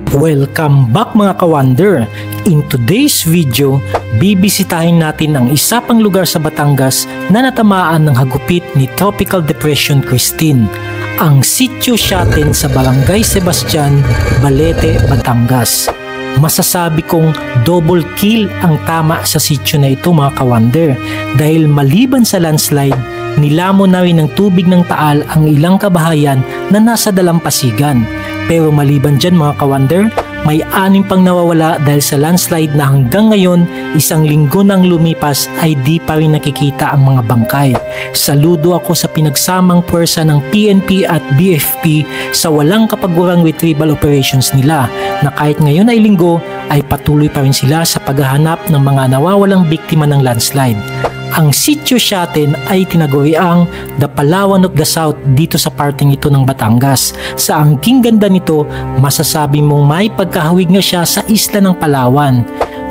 Welcome back mga ka-wonder! In today's video, bibisitahin natin ang isa pang lugar sa Batangas na natamaan ng hagupit ni Tropical Depression Christine, ang Sitio Siaten sa Barangay Sebastian, Balete, Batangas. Masasabi kong double kill ang tama sa sitio na ito mga ka-wonder dahil maliban sa landslide, nilamon na rin ng tubig ng Taal ang ilang kabahayan na nasa dalampasigan. Pero maliban dyan mga ka-wonder, may 6 pang nawawala dahil sa landslide na hanggang ngayon, 1 linggo nang lumipas ay di pa rin nakikita ang mga bangkay. Saludo ako sa pinagsamang puwersa ng PNP at BFP sa walang kapagurang retrieval operations nila na kahit ngayon ay linggo ay patuloy pa rin sila sa paghahanap ng mga nawawalang biktima ng landslide. Ang Sitio Siaten ay tinaguriang The Palawan of the South dito sa parting ito ng Batangas. Sa angking ganda nito, masasabi mong may pagkahawig na siya sa isla ng Palawan.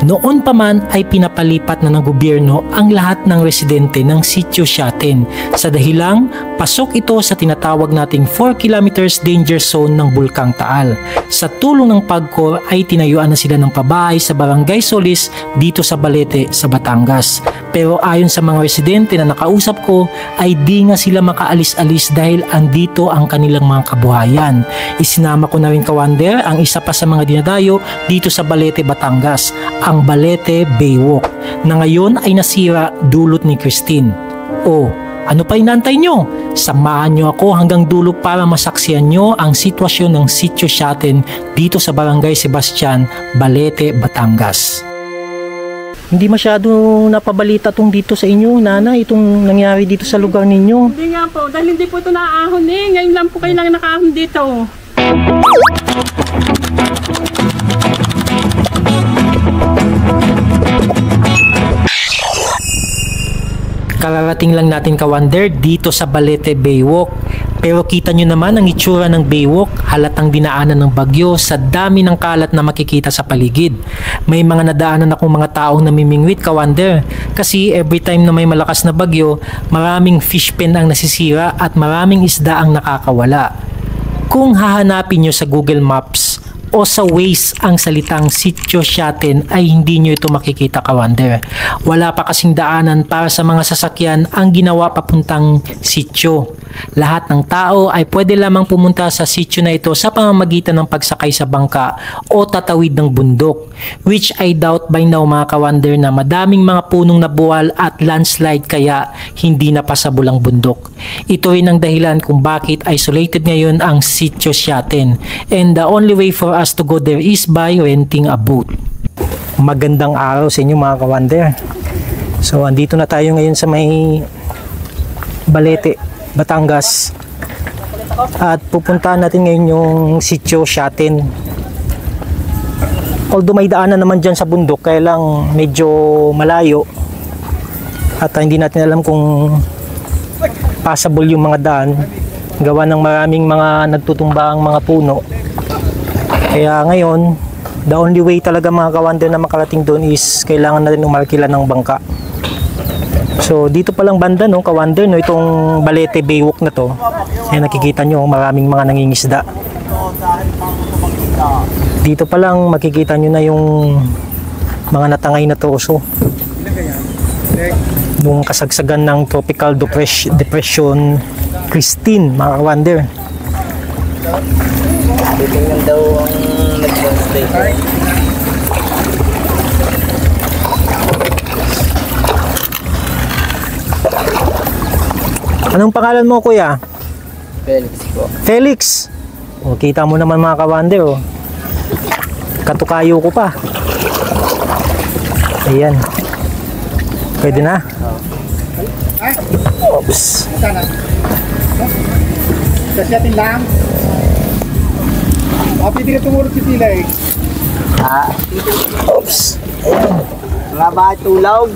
Noon pa man ay pinapalipat na ng gobyerno ang lahat ng residente ng Sitio Siaten sa dahilang pasok ito sa tinatawag nating 4 kilometers danger zone ng Bulkang Taal. Sa tulong ng PAGCOR ay tinayuan na sila ng pabahay sa Barangay Solis dito sa Balete sa Batangas. Pero ayon sa mga residente na nakausap ko ay di nga sila makaalis-alis dahil andito ang kanilang mga kabuhayan. Isinama ko na rin ka-wonder ang isa pa sa mga dinadayo dito sa Balete, Batangas, ang Balete Baywalk na ngayon ay nasira dulot ni Christine. O, ano pa inantay nyo? Samahan nyo ako hanggang dulo para masaksiyan nyo ang sitwasyon ng Sitio Siaten dito sa Barangay Sebastian, Balete, Batangas. Hindi masyado napabalita tong dito sa inyo, Nana, itong nangyari dito sa lugar ninyo. Hindi nga po, dahil hindi po ito naaahon eh. Ngayon lang po kayo lang nakaahon dito. Kararating lang natin ka-wonder dito sa Balete Baywalk. Pero kita nyo naman ang itsura ng Baywalk, halatang dinaanan ng bagyo sa dami ng kalat na makikita sa paligid. May mga nadaanan akong mga taong namimingwit ka-wonder kasi every time na may malakas na bagyo, maraming fish pen ang nasisira at maraming isda ang nakakawala. Kung hahanapin nyo sa Google Maps o sa Waze ang salitang Sitio Siaten ay hindi nyo ito makikita ka-wonder. Wala pa kasing daanan para sa mga sasakyan ang ginawa papuntang sitio. Lahat ng tao ay pwede lamang pumunta sa sitio na ito sa pamamagitan ng pagsakay sa bangka o tatawid ng bundok, which I doubt by now mga ka-wonder na madaming mga punong nabuwal at landslide kaya hindi na pasabol ang bundok. Ito rin ang dahilan kung bakit isolated ngayon ang Sitio Siaten, and the only way for us to go there is by renting a boat. Magandang araw sa inyo mga ka-wonder. So andito na tayo ngayon sa may Balete, Batangas, at pupuntahan natin ngayon yung Sitio Siaten. Although may daanan naman dyan sa bundok, kaya lang medyo malayo at hindi natin alam kung passable yung mga daan gawa ng maraming mga nagtutumba ang mga puno. Kaya ngayon, the only way talaga mga ka-wonder na makarating doon is kailangan na rin umarkila ng bangka. So dito palang banda no, ka-wonder no, itong Balete Baywalk na to, ay nakikita nyo maraming mga nangingisda. Dito palang makikita nyo na yung mga natangay na troso nung kasagsagan ng Tropical Depression Christine mga ka-wonder. Titingnan daw ang nag-translate. Anong pangalan mo kuya? Felix po. Felix. O, kita mo naman mga ka-wonder oh. Katukayo ko pa. Ayan. Pwede na? Oops. Siaten lang. Pwede ka tumulog si Tila eh. Oops. Mga bahay tulog.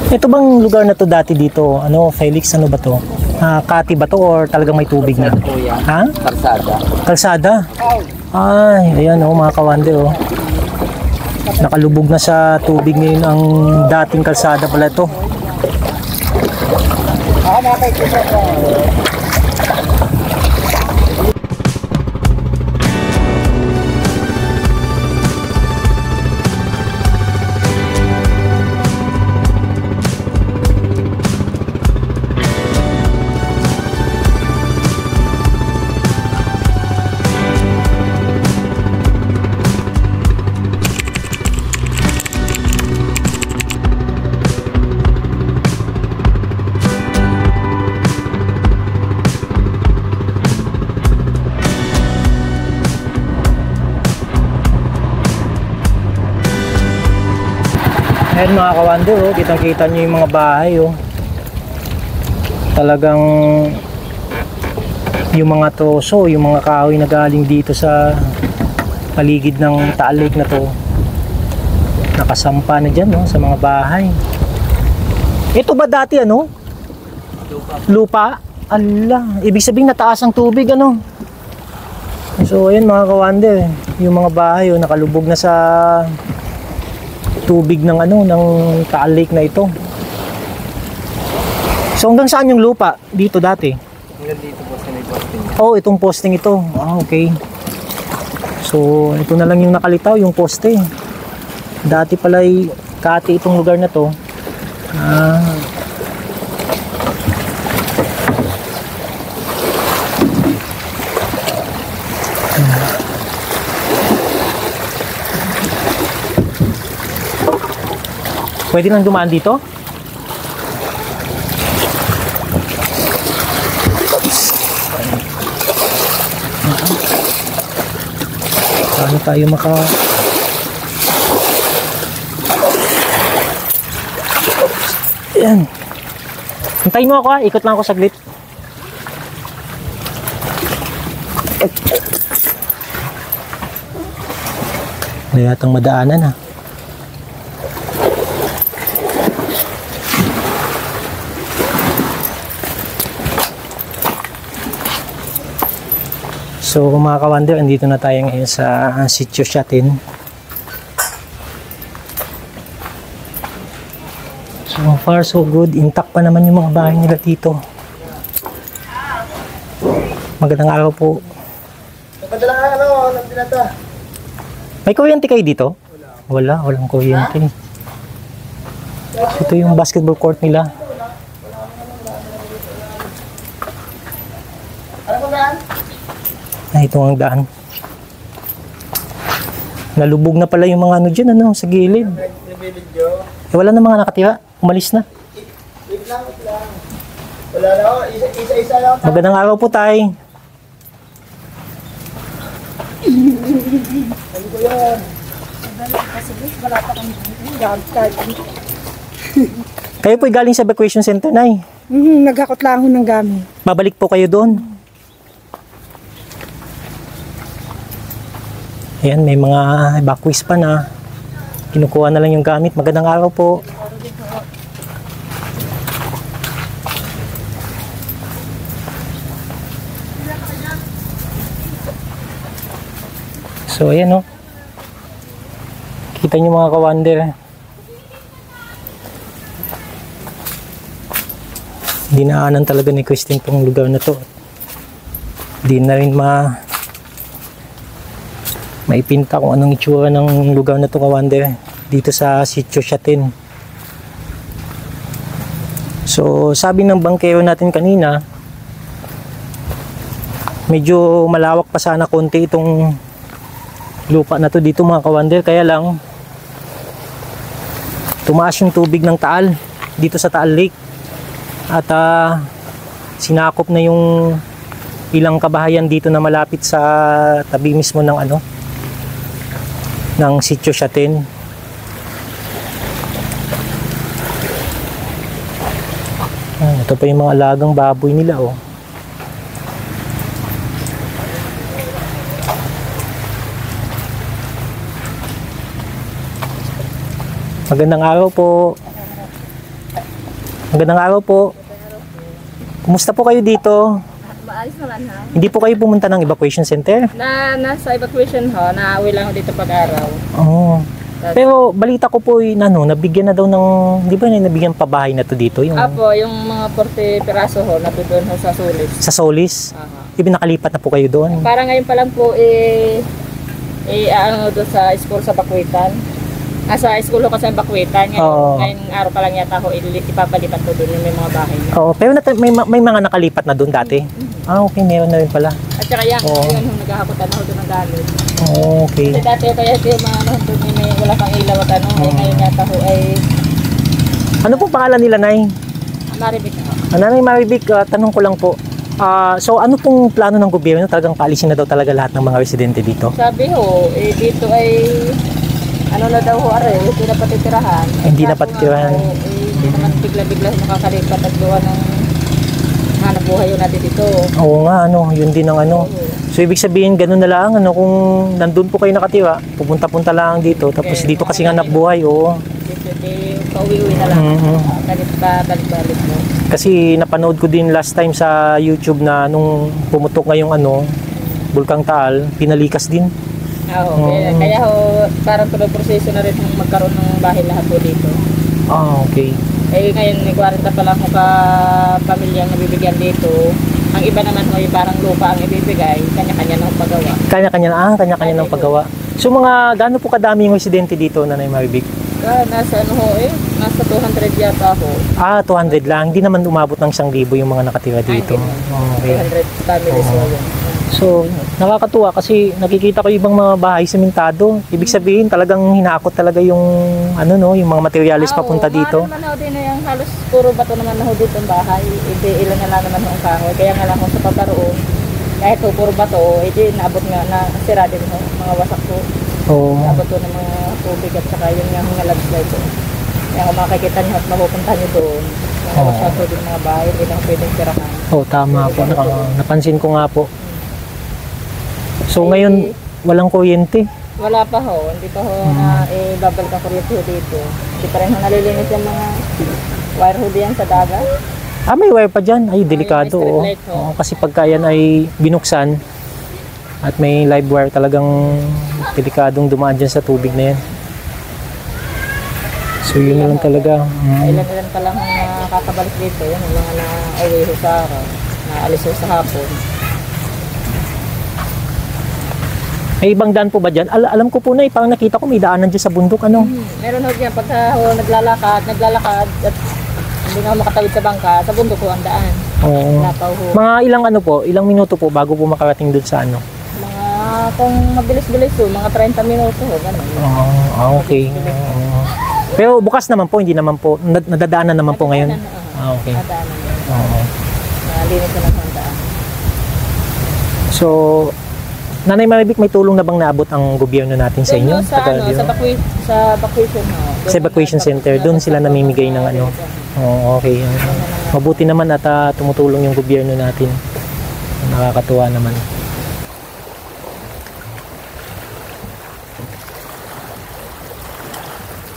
Ito bang lugar na to dati dito? Ano, Felix, ano ba to? Kati ba to or talagang may tubig na? Ha? Kalsada. Kalsada? Ay, ayan oh mga ka-wonder oh. Nakalubog na sa tubig ngayon ang dating kalsada pala ito. nakikita ko. Ayan mga kawander, oh, kitang-kita nyo yung mga bahay. Oh. Talagang yung mga troso, yung mga kahoy na galing dito sa paligid ng Taal Lake na to, nakasampa na dyan, no, sa mga bahay. Ito ba dati ano? Lupa? Ala, ibig sabihin nataas ang tubig, ano? So ayan mga kawander, yung mga bahay, oh, nakalubog na sa tubig ng ano, ng Taal Lake na ito. So hanggang saan yung lupa dito dati? Hanggang dito po sa may posting. Oh, itong posting ito. Ah, okay. So ito na lang yung nakalitaw, yung poste. Dati pala ay kati itong lugar na to. Ah. Pwede nang dumaan dito? Paano tayo maka... Ayan. Hintayin mo ako, ha? Ikot lang ako saglit. Wala yatang madaanan, ha? So mga kawander, andito na tayo ngayon sa Sitio Siatin. So far so good, intact pa naman yung mga bahay nila dito. Magandang araw po. Magandang araw, alam din natin. May kuryente kayo dito? Wala, walang kuryente. Ito yung basketball court nila. Ano ba yan? Ay, ito ang daan. Nalubog na pala yung mga ano dyan, ano, sa gilid. Eh, wala na mga nakatira. Umalis na. Wait lang. Wala na ako, isa-isa lang. Magandang araw po, tay. Ano ko yan? Kayo po'y galing sa evacuation center, nay. Nagakot lang ako ng gamit. Babalik po kayo doon. Ayan, may mga evacuees pa na. Kinukuha na lang yung gamit. Magandang araw po. So, ayan, oh. Kita nyo mga kawander. Dinaanan talaga ni Christine tong lugar na to. Di na rin maipinta kung anong itsura ng lugar na to, kawander, dito sa Sitio Siatin. So sabi ng bangkero natin kanina, medyo malawak pa sana konti itong lupa na to dito mga kawander, kaya lang tumaas yung tubig ng Taal dito sa Taal Lake at sinakop na yung ilang kabahayan dito na malapit sa tabi mismo ng ano, ng Sitio Siatin. Ito pa yung mga alagang baboy nila, oh. Magandang araw po. Magandang araw po. Kumusta po kayo dito? Maalis naman ha. Hindi po kayo pumunta ng evacuation center? Nasa evacuation ho, nauwi lang ako dito pag-araw. Oo. Pero balita ko po nabigyan na daw ng, di ba nabigyan pabahay na to dito? Yung, Apo, yung mga 40 piraso ho, doon ho sa Solis. sa Solis? Ibig nakalipat na po kayo doon? Para ngayon pa lang po, ano doon sa school sa Bakwitan. Sa school ho kasi ang Bakwitan. Ngayon araw pa lang yata ho, ipapalipat po doon yung may mga bahay niya. Oo, pero may mga nakalipat na doon dati? Okay, meron na rin pala. At saka yan, ngayon ho, naghahakutan na ho doon ng gamit. Okay. Kasi dati kaya ito yung mga ano, doon may wala pang ilaw at ano, ngayon yata ho ay Ano po pangalan nila, Nay? Maribik ho. Nanay Maribik, tanong ko lang po. So ano pong plano ng gobyerno? Talagang paalisin na daw talaga lahat ng mga residente dito? Sabi ho, dito ay ano na daw ho hindi na patitirahan. Hindi na patitirahan. Hindi naman bigla-bigla makakalipat at gawa ng hanap buhay yun natin dito. Oo nga, yun din ang So ibig sabihin, ganun na lang, kung nandun po kayo nakatira, pupunta-punta lang dito, tapos dito kasi nga buhay, Dito, pauwi-uwi na lang. Balik-balik mo. Kasi napanood ko din last time sa YouTube na nung pumutok ngayong Bulkang Taal, pinalikas din. Oo, kaya ho, parang proseso na rin magkaroon ng bahay lahat po dito. Okay. Ngayon, may 40 pa lang ka pamilyang nabibigyan dito. Ang iba naman ho, parang lupa ang ibibigay, kanya-kanya ng paggawa. Kanya-kanya ng paggawa. So mga gaano po kadami yung residente dito, Nanay Maribik? Nasa nasa 200 yata ho. 200 lang. Hindi naman umabot ng 1,000 yung mga nakatira dito. Okay. 200 families ho yun. So, nakakatuwa kasi nakikita ko ibang mga bahay sementado. Ibig sabihin, talagang hinakot talaga yung yung mga materialis papunta dito. Naman ho din yung halos puro bato naman ho dito ang bahay. Ilan na lang naman ho ang kahoy. Kaya nga lang ho sa paparoon. Kahit ho puro bato, naabot nga na sira din ho. Mga wasak ho. Naabot ho ng mga tubig at saka yun nga mga landslide ho. Kaya kung makikita niyo at mapupunta niyo doon, mga wasak ho din mga bahay, hindi lang pwedeng tirahan. Tama po. Napansin ko nga po. So ngayon, walang kuryente? Wala pa ho. Hindi pa ho na babalik ang kuryente ho dito. Hindi pa rin ho nalilinis yung mga wire ho diyan sa dagat. May wire pa dyan? Ay, delikado. May street light ho. Kasi pagka yan ay binuksan at may live wire, talagang delikadong dumaan dyan sa tubig na yan. So yun na lang talaga. Ilan pa lang nakakabalik dito. Yan, yung mga na-away ho sa araw. Naalis ho sa hapon. May ibang daan po ba dyan? Alam ko po na parang nakita ko may daanan dyan sa bundok, Meron ho dyan, pagka ho naglalakad at hindi nga makatawid sa bangka, sa bundok ho ang daan. Oo. Lapaw ho. Mga ilang minuto po bago po makarating doon sa Mga, kung mabilis-bilis ho, mga 30 minuto ho, gano'n. Okay. Pero bukas naman po, hindi naman po, nadadaanan naman po ngayon. Okay. Nadaanan. Oo. Nalinis na ang daan. So, Nanay Maribik, may tulong na bang naabot ang gobyerno natin sa inyo? Sa evacuation ho. Sa evacuation center, doon sila namimigay ng okay. Mabuti naman at tumutulong yung gobyerno natin. Nakakatuwa naman.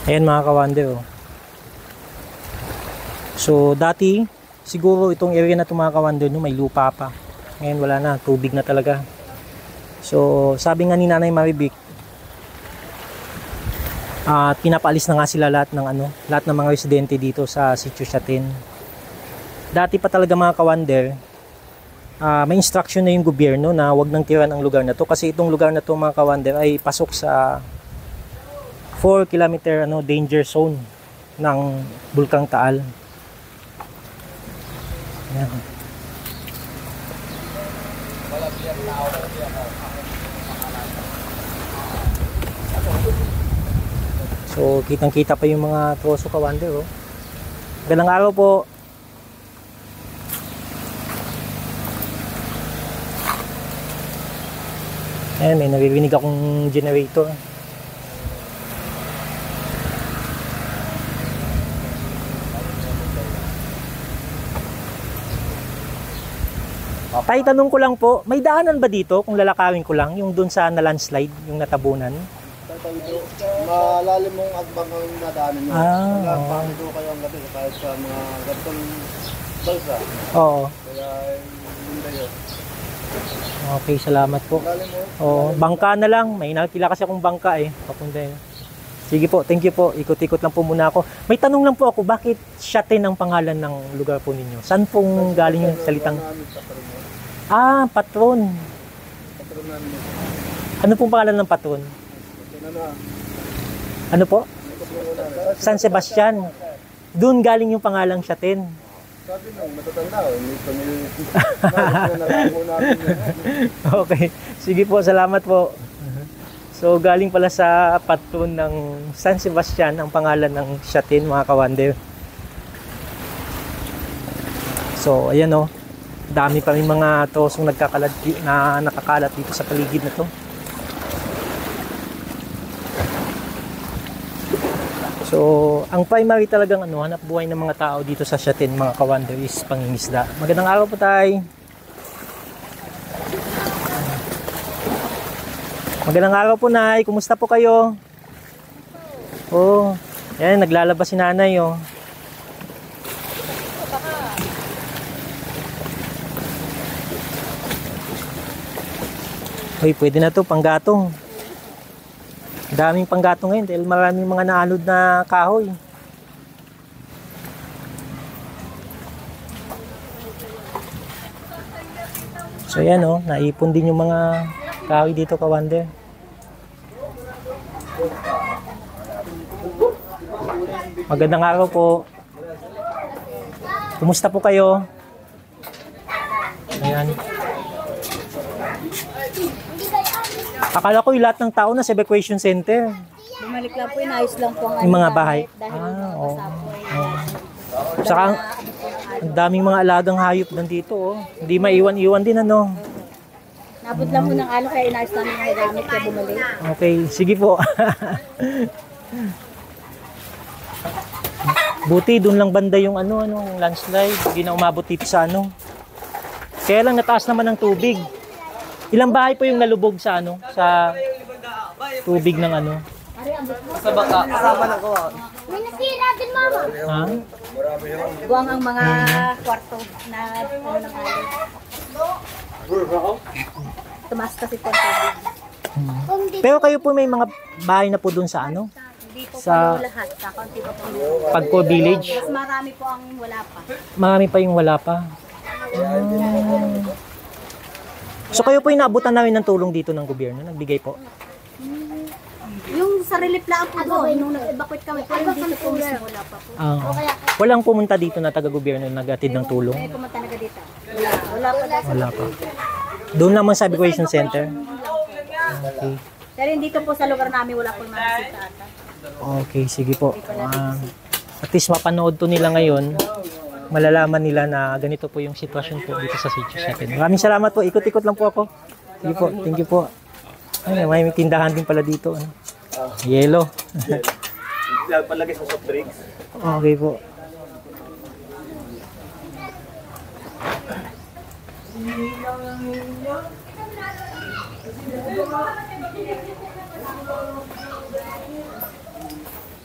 Ayan mga kawander. So dati, siguro itong area na ito mga kawander, may lupa pa. Ngayon wala na, tubig na talaga. So, sabi nga ni Nanay Maribik, pinapaalis na nga sila lahat ng mga residente dito sa Sitio Siatin. Dati pa talaga mga kawander, may instruction na yung gobyerno na wag nang tirahan ang lugar na to kasi itong lugar na to mga kawander ay pasok sa 4 kilometer danger zone ng Bulkang Taal. Ayan. So, kitang-kita pa yung mga troso kawander. Magandang araw po. Ayan, may naririnig akong generator. Tay, tanong ko lang po, may daanan ba dito kung lalakawin ko lang, yung dun sa na-landslide, yung natabunan? Malalim mong agbang ang nadaanan nyo. Paano kayo ang gabi kahit sa mga gantong balsa. Oo. Kaya hindi yun. Okay, salamat po. Bangka na lang. May nakita kasi akong bangka papunta yun. Sige po, thank you po. Ikot-ikot lang po muna ako. May tanong lang po ako, bakit Siatin ang pangalan ng lugar po ninyo? Saan pong galing yung salitang? Ah, patron. Patron namin. Ano pong pangalan ng patron? Ano po? San Sebastian. Doon galing yung pangalang Siatin. Sabi nung matatanda, hindi kami nalago namin. Okay. Sige po, salamat po. So, galing pala sa patron ng San Sebastian ang pangalan ng Siatin, mga kawander. So, ayan o. Dami pa rin mga trosong nakakalat dito sa paligid na to. So, ang primary talagang hanap buhay ng mga tao dito sa Siatin, mga kawander, is pangingisda. Magandang araw po tayo. Magandang araw po, Nay. Kumusta po kayo? Oh, yan, naglalabas si Nanay, oh. Hoy, pwede na to, panggatong. Daming panggatong ngayon dahil maraming mga naalod na kahoy. So yan, oh, naipon din yung mga kahoy dito, kawander. Magandang araw po. Kumusta po kayo? Ayan. Akala ko yung lahat ng tao na sa evacuation center. Bumalik lang po, inayos lang po Yung mga bahay. Dahil Oo. Saka ang daming mga alagang hayop nandito, oh. Hindi maiwan-iwan din, ano. Nabot lang po ng alo, kaya inayos namin yung gamit, kaya bumalik. Okay, sige po. Buti doon lang banda yung yung landslide. Hindi na umabot dito sa Kaya lang nataas naman ng tubig. Ilang bahay po yung nalubog sa sa tubig ng Sa baka, kasama na ko. May nasira din, mama. Ha? Buwang ang mga kwarto na ng alo. Tumas kasi po ang tubig. Pero kayo po may mga bahay na po doon sa Hindi po Sa- po lahat. Sa kaunti pa po. Pagko Village? Mas marami po ang wala pa. Marami pa yung wala pa. So kayo po inaabutan namin ng tulong dito ng gobyerno? Nagbigay po? Yung sa relief lang po doon, nung nag-evacuate kami, pero dito po mismo wala pa po. Walang pumunta dito na taga-gobyerno na nag-atid ng tulong? May pumunta na dito. Wala pa dahil Wala pa. Doon naman sa evacuation center? Okay. Pero dito po sa lugar namin, wala po mga bisita ata. Okay, sige po. At least mapanood to nila ngayon. Malalaman nila na ganito po yung sitwasyon po dito sa sitio Siatin. Maraming salamat po. Ikot-ikot lang po ako. Sige po. Thank you po. Ay, may tindahan din pala dito. Yellow. Palagay sa soft drinks. Okay po.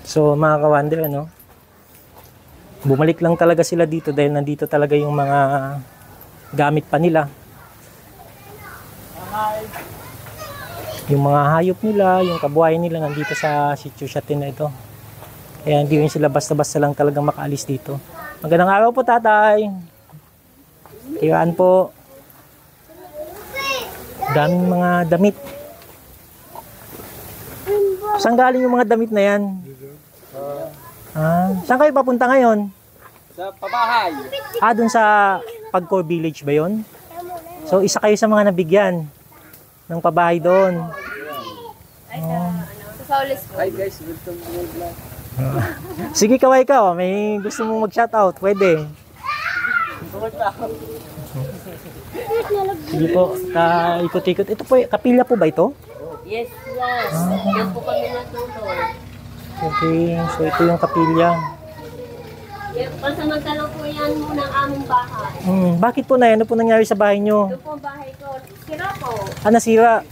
So mga kawander, bumalik lang talaga sila dito dahil nandito talaga yung mga gamit pa nila. Yung mga hayop nila, yung kabuhayan nila nandito sa sitio Siatin na ito. Kaya hindi rin sila basta-basta lang talagang makaalis dito. Magandang araw po, tatay. Kiraan po. Daming mga damit. Saan galing yung mga damit na yan? Saan kayo papunta ngayon? Sa pabahay. Dun sa Pagco Village ba yon? So, isa kayo sa mga nabigyan ng pabahay doon. Hi guys, welcome to my vlog. Sige, kaway ka. May gusto mong mag-shoutout. Pwede. Sige po. Ikot-ikot. Ito po, kapilya po ba ito? Yes. Yan po kami natulog. Okay. So, ito yung kapilya. Pansamantala po yan muna ang aming bahay. Bakit po na? Ano po nangyari sa bahay nyo? Doon po ang bahay ko. Sira po. Nasira.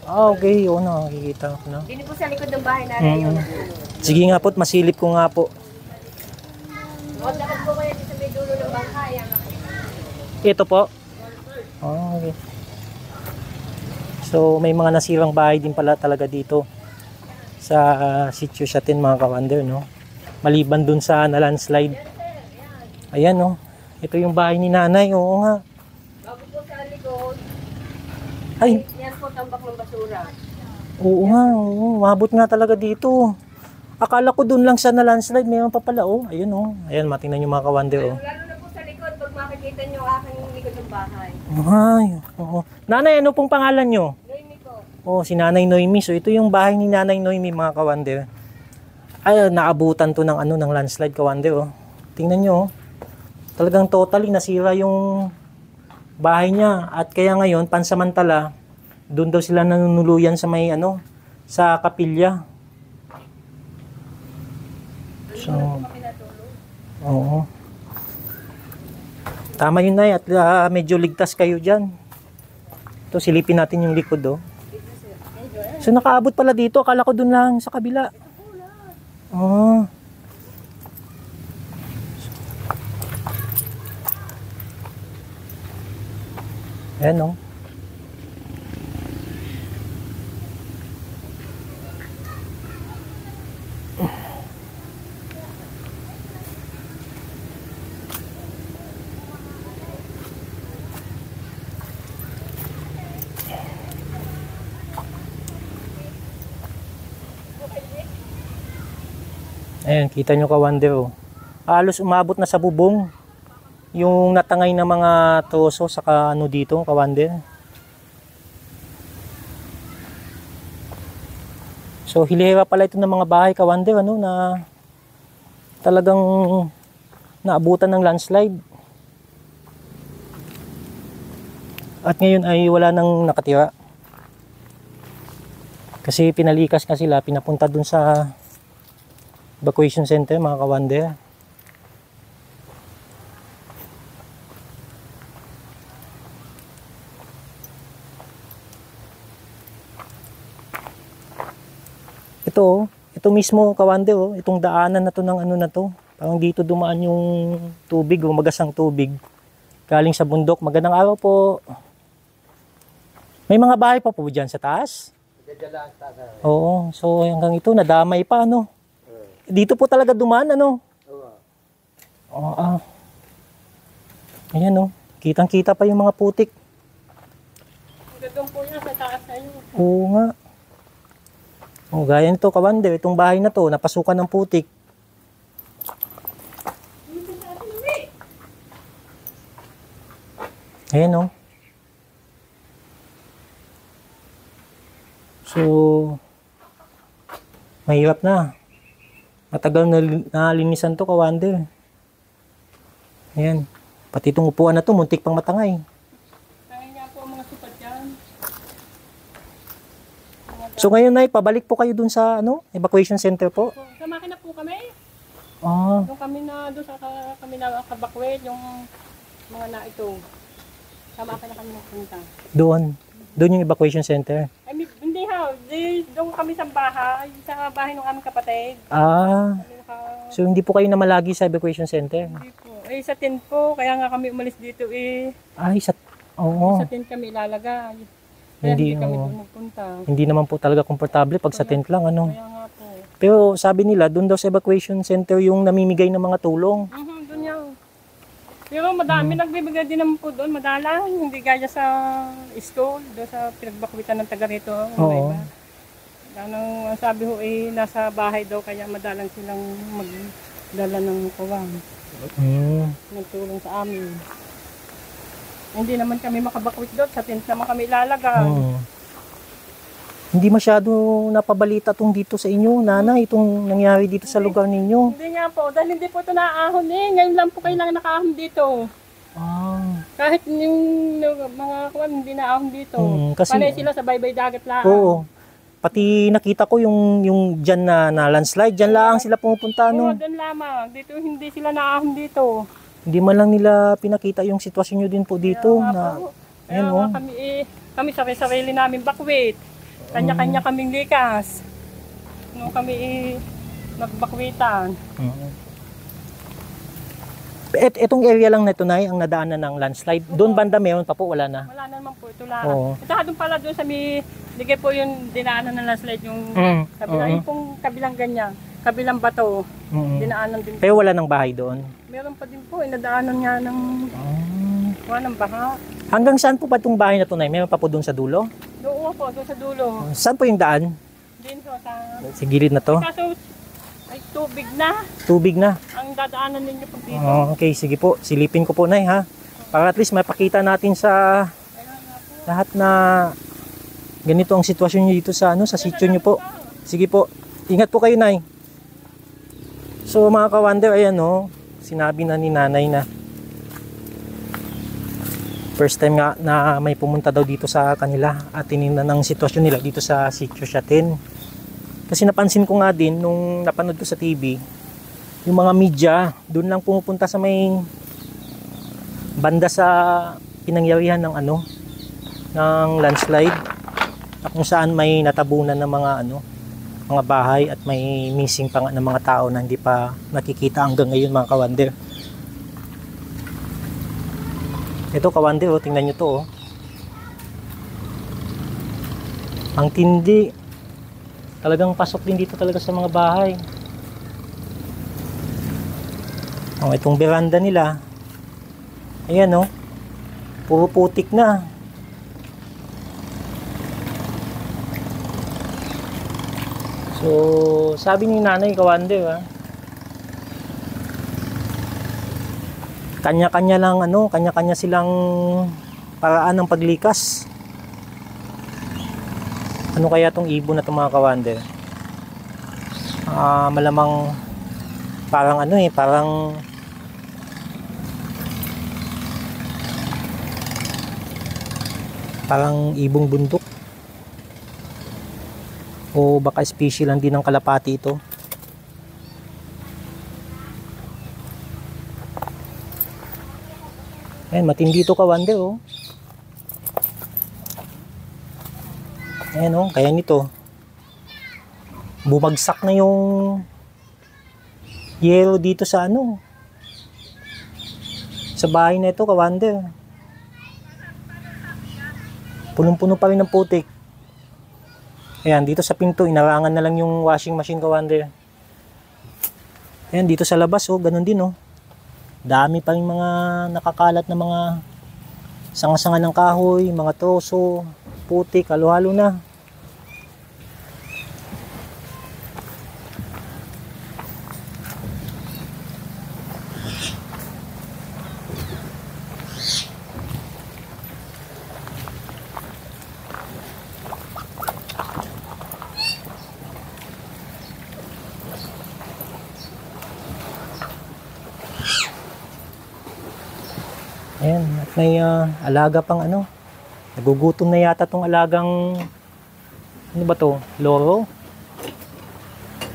Okay. Oo na. Nakikita ko na. Dito po sa likod ng bahay natin yun. Sige nga po. Masilip ko nga po. Lakad po kayo dito sa may dulo ng bahay. Ito po. Okay. So, may mga nasirang bahay din pala talaga dito sa sitio Siatin mga kawander, no? Maliban dun sa na-landslide. Ayan, no? Ito yung bahay ni nanay, oo nga. Bago po sa likod, Ay, yan po tambak ng basura. oo nga, oo. Mabot nga talaga dito. Akala ko dun lang sa na-landslide, mayroon pa pala, oh. Ayun, oh. Ayan, matingnan yung mga kawander, oh. Lalo na po sa likod, pag makikita nyo ang aking likod ng bahay. Ay, oo. Nanay, ano pong pangalan nyo? Noemi ko. Oh, si Nanay Noemi. So, ito yung bahay ni Nanay Noemi, mga kawander. Ay, naabutan to ng ng landslide, kawander, oh. Tingnan nyo, oh. Talagang totally nasira yung bahay niya. At kaya ngayon, pansamantala, doon daw sila nanunuluyan sa may, sa kapilya. So, oo. Tama yun, Nay. At medyo ligtas kayo dyan. Ito, silipin natin yung likod, oh. So, nakaabot pala dito. Akala ko dun lang sa kabila. Oh. Ayan, oh. Ayan, kita nyo kawander, oh. Halos umabot na sa bubong yung natangay na mga troso saka dito, kawander. So, hilera pala ito ng mga bahay, kawander, na talagang naabutan ng landslide. At ngayon ay wala nang nakatira. Kasi pinalikas na sila, pinapunta dun sa evacuation center, mga kawander. Ito mismo, kawander, oh, itong daanan na to ng na to. Parang dito dumaan yung tubig, magasang tubig. Galing sa bundok. Magandang araw po. May mga bahay pa po dyan sa taas? Oo, so hanggang ito, nadamay pa, Dito po talaga dumaan, Oo. Ayan, kitang-kita pa yung mga putik. Gagawin po yan sa taas na yun. Oo nga. Oh, gaya nito, kawander, itong bahay na to, napasukan ng putik. Ayan, So, mahirap na. Matagal na nalinisan to, kawander. Ayan. Pati itong upuan na to, muntik pang matangay. Kaya nga po ang mga supat yan. So ngayon, Nay, pabalik po kayo dun sa evacuation center po? Sa makina po kami. Ah. Doon kami na kabakwet, yung mga na ito. Sa makina kami nagpunta. Doon yung evacuation center? Ay, hindi doon kami sa bahay ng aming kapatid. Ah. So hindi po kayo na malagi sa evacuation center? Hindi po. Sa tent po, kaya nga kami umalis dito Ay, oo. Sa tent kami ilalagay. Kaya hindi kami doon magpunta. Hindi naman po talaga komportable pag sa tent lang, Kaya nga po. Pero sabi nila, doon daw sa evacuation center yung namimigay ng mga tulong. Doon yan. Pero madami nagbibigay din naman po doon, madalang. Hindi gaya sa school, doon sa pinagbakwitan ng taga rito. Oo. Ang sabi ho nasa bahay daw, kaya madalang silang magdala ng kawang. Nagtulong sa amin. Hindi naman kami makabakwit doon, sa tent naman kami ilalagay. Hindi masyado napabalita tong dito sa inyo, Nanay, itong nangyari dito sa lugar ninyo. Hindi nga po, dahil hindi po ito naaahon Ngayon lang po kailangan nakaahon dito. Kahit yung mga kawan, hindi naaahon dito. Panay sila sa baybay dagat lang. Oo. Pati nakita ko yung dyan na landslide, dyan lang sila pumupunta. Oo, dyan lamang. Dito hindi sila naaahon dito. Hindi man lang nila pinakita yung sitwasyon nyo din po dito. Kami sarili namin bakwit. Kanya-kanya kaming likas. Nung kami nagbakwitan. Etong area lang na ito, Nay, ang nadaanan ng landslide. Doon banda meron pa po, wala na. Wala na naman po, ito lang. Ito doon pala doon sa Hindi kayo po yung dinaanan ng landslide yung kabilang, oo. yung pong kabilang ganyan, kabilang bato, dinaanan din. Pero wala ng bahay doon. Meron pa din po, inadaanan nga ng, ng baha. Hanggang saan po ba itong bahay na tunay? Meron pa po doon sa dulo? Doon po, doon sa dulo. Saan po yung daan? Din po, sa... Sa gilid na to? Kaso, ay tubig na. Tubig na. Ang dadaanan ninyo po dito. Okay, sige po. Silipin ko po, Nay, ha? Para at least mapakita natin sa lahat na ganito ang sitwasyon nyo dito sa, sa sityo nyo po. Sige po. Ingat po kayo, Nay. So, mga ka-wonder, ayan, sinabi na ni Nanay na first time nga na may pumunta daw dito sa kanila at tinignan ng sitwasyon nila dito sa Sitio Siatin. Kasi napansin ko nga din nung napanood ko sa TV, yung mga media doon lang pumupunta sa may banda sa pinangyarihan ng ng landslide, at kung saan may natabunan ng mga mga bahay at may missing pa nga ng mga tao na hindi pa nakikita hanggang ngayon, mga ka-wonder. Ito, ka-wonder, tingnan nyo to, ang tindi. Talagang pasok din dito talaga sa mga bahay. Itong veranda nila, ayan, puro putik na. So, sabi ni Nanay, ka-wonder, kanya-kanya lang, kanya-kanya silang paraan ng paglikas. Ano kaya tong ibon na itong mga ka-wonder? Malamang parang parang ibong bundok. O baka species lang din ng kalapati ito. Ayan, matindi ito, ka-wonder, Ayan, kaya nito bumagsak na yung yero dito sa sa bahay na ito, ka-wonder. Punong-puno pa rin ng putik. Ayan, dito sa pinto inarangan na lang yung washing machine, ka-wonder. Ayan, dito sa labas, ganun din, dami pa rin mga nakakalat na mga sanga-sanga ng kahoy, mga troso, putik, halo-halo na. Ayan, at may alaga pang nagugutom na yata tong alagang loro,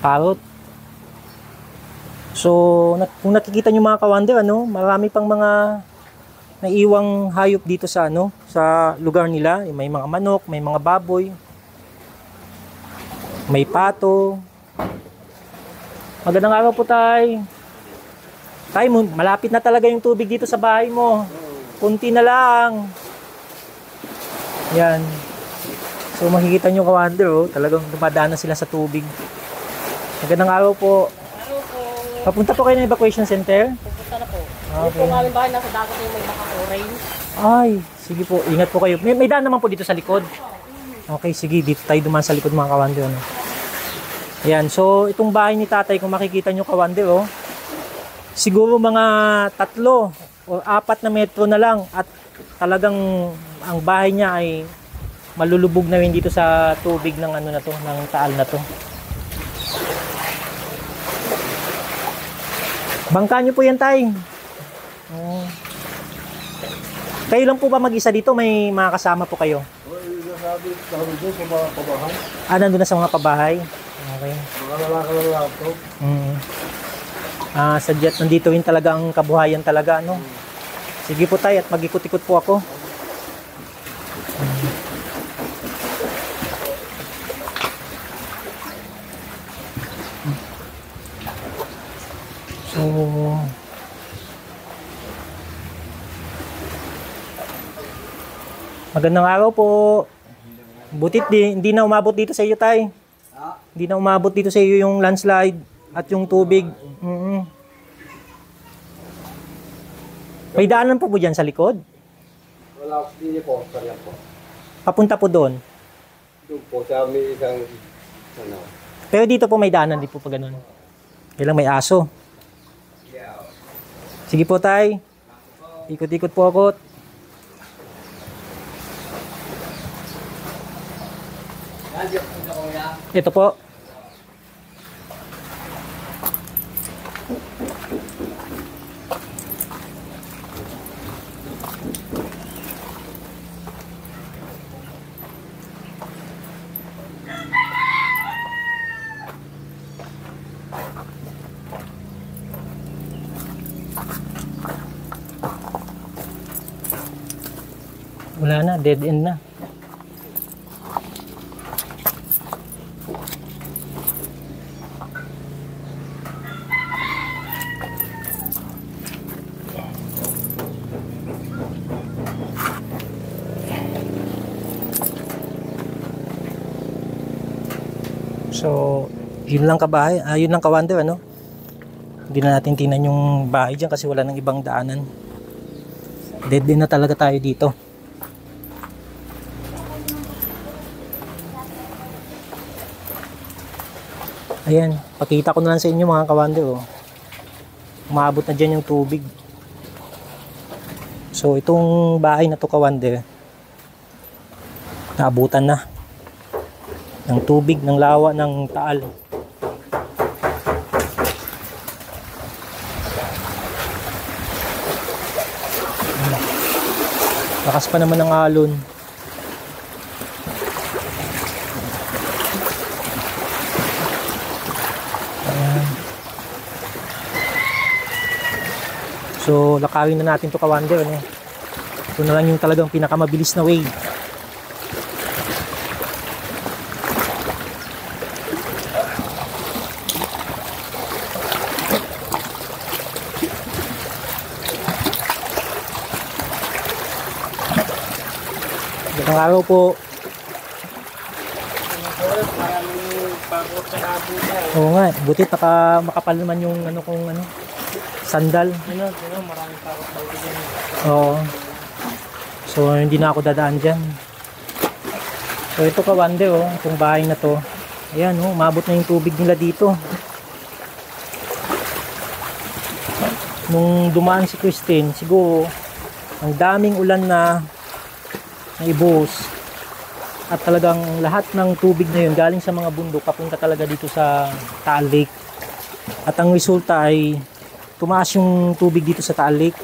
parrot. So kung nakikita nyo, mga ka-wonder, marami pang mga naiwang hayop dito sa sa lugar nila. May mga manok, may mga baboy, may pato. Magandang araw po, Tay. Tay, malapit na talaga yung tubig dito sa bahay mo. Kunti na lang. Yan. So makikita nyo, ka-wonder, talagang dumadaan na sila sa tubig. Magandang araw po. Araw po. Papunta po kayo ng evacuation center? Pupunta na po. Okay. Yung po aming bahay nasa dagat yung may maka-orange. Ay, sige po. Ingat po kayo. May daan naman po dito sa likod. Okay, sige. Dito tayo dumaan sa likod, mga ka-wonder. Ayan. So itong bahay ni tatay, kung makikita nyo, ka-wonder, siguro mga 3 o 4 na metro na lang, at talagang ang bahay niya ay malulubog na rin dito sa tubig ng ng taal na to. Bangka nyo po yan, Tay. Kayo lang po ba mag-isa dito? May mga kasama po kayo? Nandun na sa mga pabahay? Okay. Mga lalaki to. Sadyat nandito rin talaga ang kabuhayan talaga, Sige po, Tay, at mag-ikot-ikot po ako. So magandang araw po. Butit hindi na umabot dito sa iyo, tay. Hindi na umabot dito sa iyo yung landslide at yung tubig. May daanan po dyan sa likod? Wala, hindi po. Sorry po. Papunta po doon. Doon po, sa may isang, ano. Pero dito po may daanan, di po pa ganun. Kailang may aso. Sige po, tay. Ikot-ikot po ako. Ito po. Wala na, dead end na. So, yun lang kabahay, yun lang kawander, ano? Hindi na natin tingnan yung bahay dyan kasi wala nang ibang daanan. Dead end na talaga tayo dito. Ayan, pakita ko na lang sa inyo mga kawander, oh. Umabot na dyan yung tubig. So, itong bahay na to kawander, naabutan na ng tubig, ng lawa, ng Taal. Lakas pa naman ng alon. Ayan. So, lakawin na natin to kawander, ano? Ito na lang yung talagang pinakamabilis na way. Magandang araw po. Oo nga, buti makapal naman yung ano kung ano, sandal. Maraming takot daw dyan. Oo. So hindi na ako dadaan dyan. So ito kawander, oh, itong bahay na to. Ayan, oh, umabot na yung tubig nila dito. Nung dumaan si Christine, siguro ang daming ulan na ibuhos. At talagang lahat ng tubig na yun galing sa mga bundok papunta talaga dito sa Taal Lake. At ang resulta ay tumaas yung tubig dito sa Taal Lake.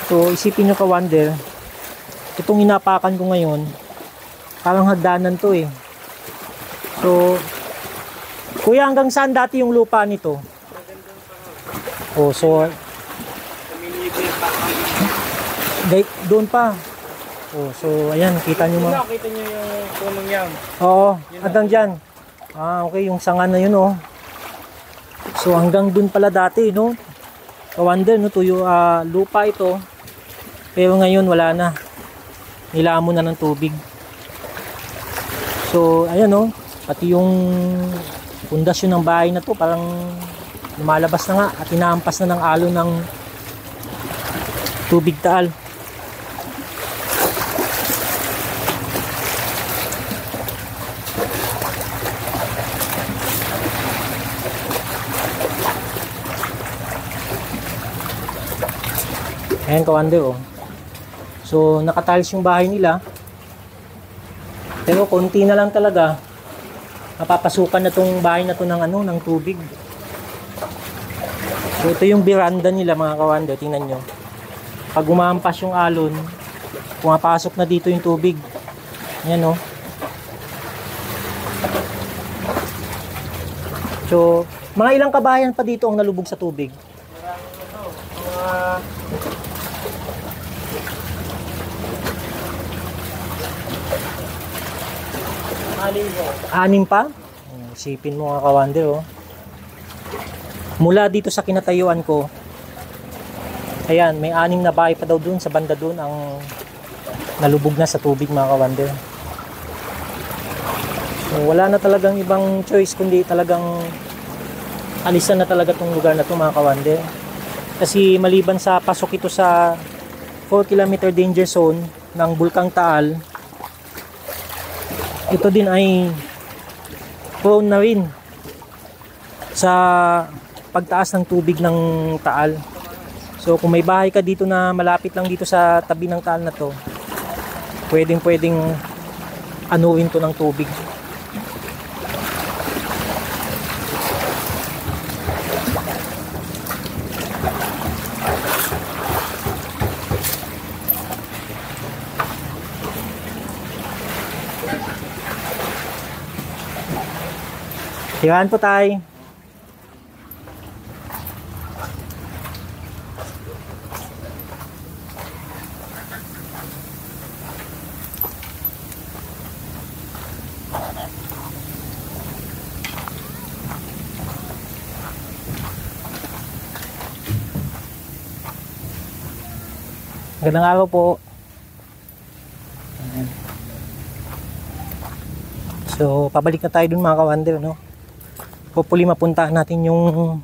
So isipin nyo kawander, itong inapakan ko ngayon parang hagdanan to eh. So kuya, hanggang saan dati yung lupa nito? Oh, so doon pa. Oh, so ayan, kita nyo mga. Nakita nyo yung punong yan. Oo, hanggang dyan. Ah, okay, yung sanga na yun, oh. So hanggang dun pala dati, no? Kawander, no? Tuyo, lupa ito. Pero ngayon wala na. Nilamon na ng tubig. So ayan, no? Pati yung pundasyon ng bahay na to parang lumalabas na nga at inaampas na ng alon ng tubig Taal. Ayan kawander, oh. So nakatiles yung bahay nila. Pero konti na lang talaga. Mapapasukan na tong bahay na to ng ano, ng tubig. So ito yung veranda nila mga kawander, tingnan nyo. Pag umampas yung alon, pumapasok na dito yung tubig. Ayan, oh. So mga ilang kabahayan pa dito ang nalubog sa tubig? Anim pa? Isipin mo mga kawander, oh. Mula dito sa kinatayuan ko, ayan, may 6 na bahay pa daw dun sa banda dun ang nalubog na sa tubig mga kawander. So, wala na talagang ibang choice kundi talagang alisan na talaga tong lugar na to mga kawander. Kasi maliban sa pasok ito sa 4 km danger zone ng Bulkang Taal, ito din ay prone na rin sa pagtaas ng tubig ng Taal. So kung may bahay ka dito na malapit lang dito sa tabi ng Taal na to, pwedeng anuin to ng tubig. Tirahan po tayo. Magandang araw po. So, pabalik na tayo dun mga kawander, no? Hopefully mapuntahan natin yung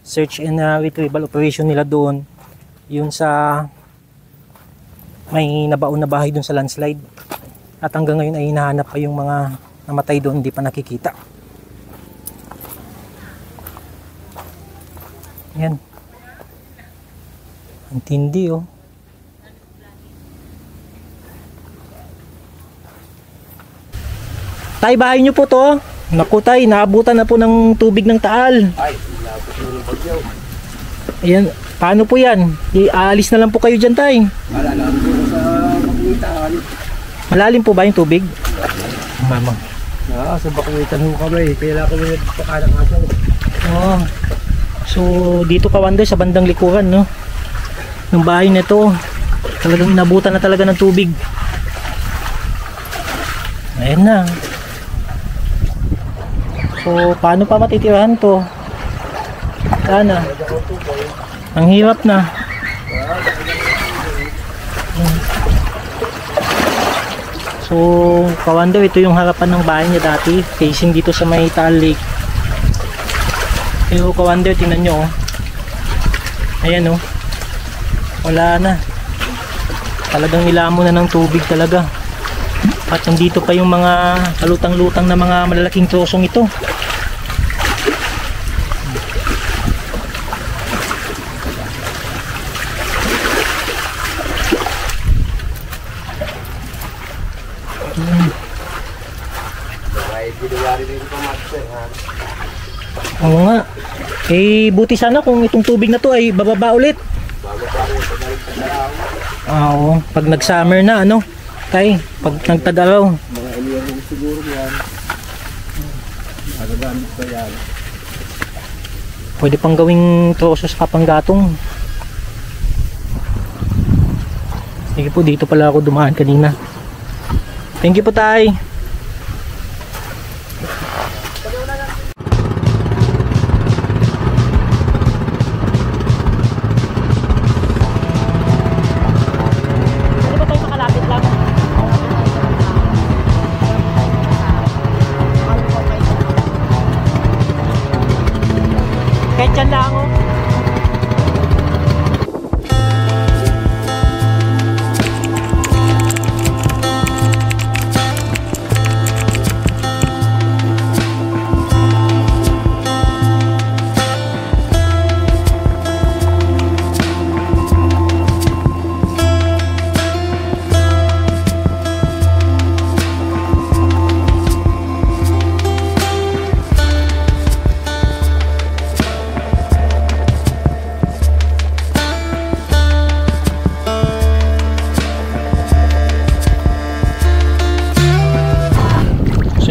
search and retrieval operation nila doon. Yun sa may nabaon na bahay doon sa landslide. At hanggang ngayon ay hinahanap pa yung mga namatay doon, hindi pa nakikita. Yan. Ang tindi oh. Tay, bahay nyo po to. Naku tay, naabutan na po ng tubig ng Taal. Ay, labot mo ng bagyo. Ayan, paano po yan? Aalis na lang po kayo dyan tay. Malalim ko sa Bakuitan. Malalim po ba yung tubig? Mama. Sa Bakuitan ho kami. Kaya kami nagpakalang aso. Oh. So, dito kawander sa bandang likuran, no? Ng bahay na to. Talagang inabutan na talaga ng tubig. Ayan na. So, paano pa matitirahan to? Sana. Ang hirap na. So, kawander, ito yung harapan ng bahay niya dati. Facing dito sa may Taal Lake. Pero kawander, tingnan nyo. Ayan oh. Wala na. Talagang nilamon na ng tubig talaga. At nandito pa yung mga kalutang-lutang na mga malalaking trosong ito. Oo nga. Eh, buti sana kung itong tubig na to ay bababa ulit. Oo, pag nag-summer na, ano? Tay, pag nagtag-araw. Mga iliyong siguro yan. Magagamit pa yan. Pwede pang gawing troso sa kapanggatong. Sige po, dito pala ako dumaan kanina. Thank you po tay. Kahit dyan lang oh.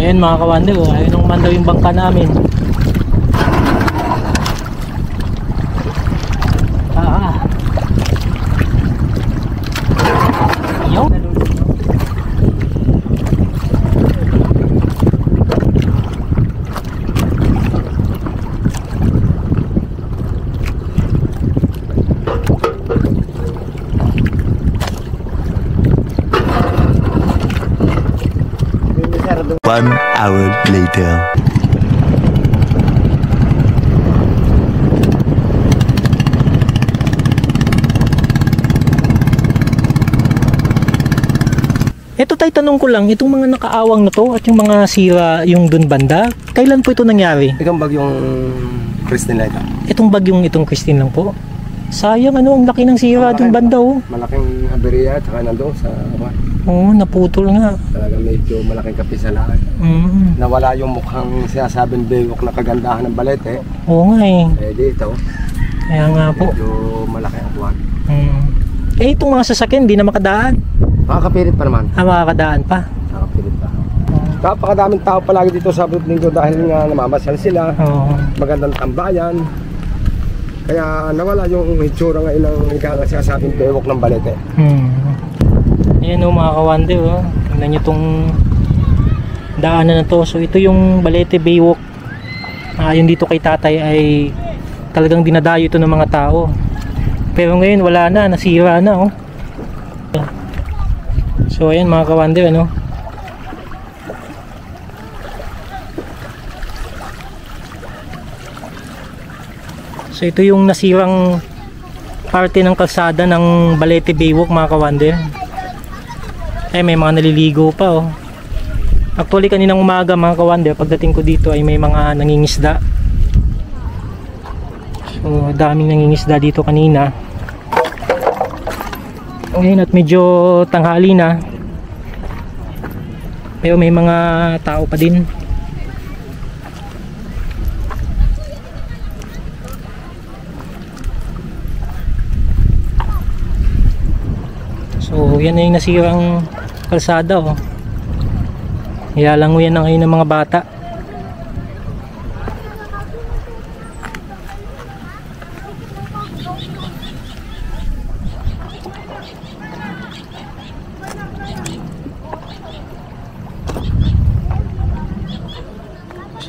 Ayan mga kawander, oh. Ayun ang mandaw yung bangka namin. Yo. hour later. Ito tay, tanong ko lang, itong mga nakaawang na to at yung mga sira yung dun banda, kailan po ito nangyari? Itong bagyong Christine ito. Itong bagyong itong Christine lang po. Sayang, ano, ang laki ng sira dun banda, oh. Malaking aberya at saka nandun sa Oo, naputol nga. talagang medyo malaking kapisalaan. Mm. Nawala yung mukhang sinasabing bewok na kagandahan ng balete. Oo nga eh. Eh dito, Kaya nga po. medyo malaki ang buwan. Mm. Eh, itong mga sasakyan, di na makadaan. Makakapilit pa naman. Makakadaan pa. Nakakapilit pa. Napakadaming tao palagi dito sa Sabado Linggo dahil nga namamasyal sila. Oo. Magandang tambayan. Kaya nawala yung hitsura ngayon ng sinasabing bewok ng balete. Ayan o mga kawander, oh. Tingnan nyo itong daanan na to. So ito yung Balete Baywalk. Ayon dito kay tatay ay talagang dinadayo ito ng mga tao. Pero ngayon wala na, nasira na, oh. So ayan mga kawander, ano. So ito yung nasirang parte ng kalsada ng Balete Baywalk mga kawander. Eh may mga naliligo pa, oh. Actually kaninang umaga mga kawander, pagdating ko dito ay may mga nangingisda. So daming nangingisda dito kanina. Ngayon at medyo tanghali na, pero may mga tao pa din. So yan na yung nasirang kalsada, oh. Ilalanguyan na ngayon ng mga bata.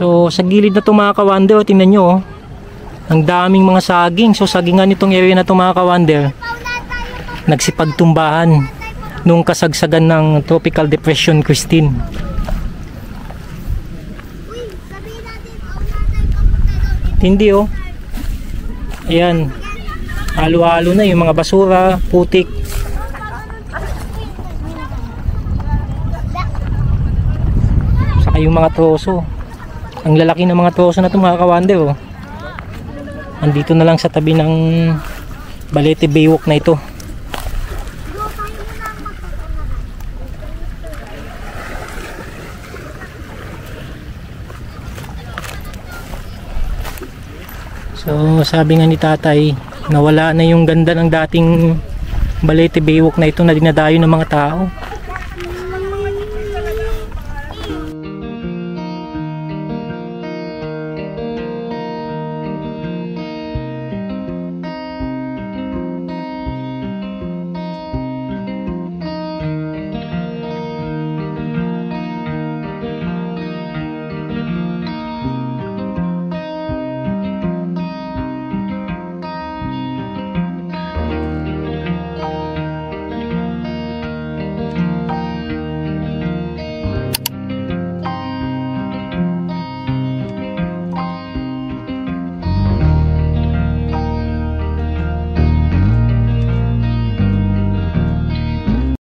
So sa gilid na ito mga kawander, oh, tingnan nyo, oh. Ang daming mga saging. So sagingan itong area na ito mga kawander, nagsipagtumbahan nung kasagsagan ng Tropical Depression Christine. Hindi, oh. Ayan, halo-halo na yung mga basura, putik. Saka yung mga troso. Ang lalaki ng mga troso na ito mga kawander, oh. Andito na lang sa tabi ng Balete Baywalk na ito. So sabi nga ni tatay, nawala na yung ganda ng dating Balete Baywalk na ito na dinadayo ng mga tao.